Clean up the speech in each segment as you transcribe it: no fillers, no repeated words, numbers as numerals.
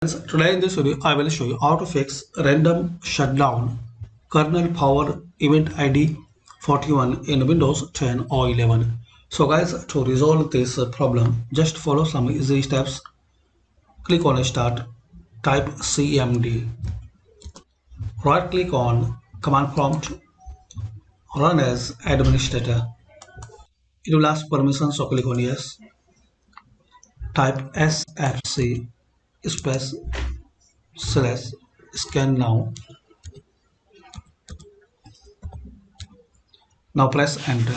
Today in this video, I will show you how to fix random shutdown kernel power event ID 41 in Windows 10 or 11. So guys, to resolve this problem, just follow some easy steps. Click on Start, type CMD, right click on command prompt, run as administrator. It will ask permission, so click on yes. Type SFC space slash scan now. Now press enter.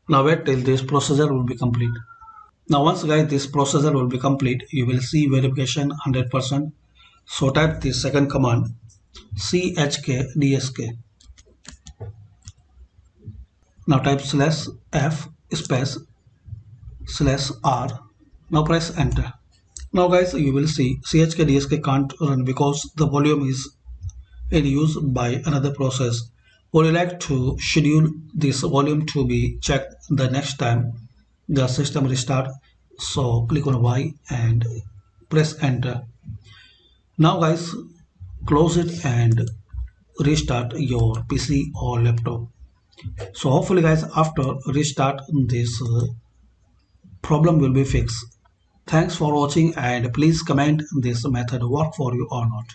Now wait till this procedure will be complete. Now once guys this procedure will be complete, you will see verification 100%. So type the second command chkdsk. Now type /f space /r. Now press enter. Now guys you will see chkdsk can't run because the volume is in use by another process. Would you like to schedule this volume to be checked the next time the system restart? So click on Y and press enter. Now guys close it and restart your PC or laptop. So hopefully guys after restart this problem will be fixed. Thanks for watching and please comment this method work for you or not.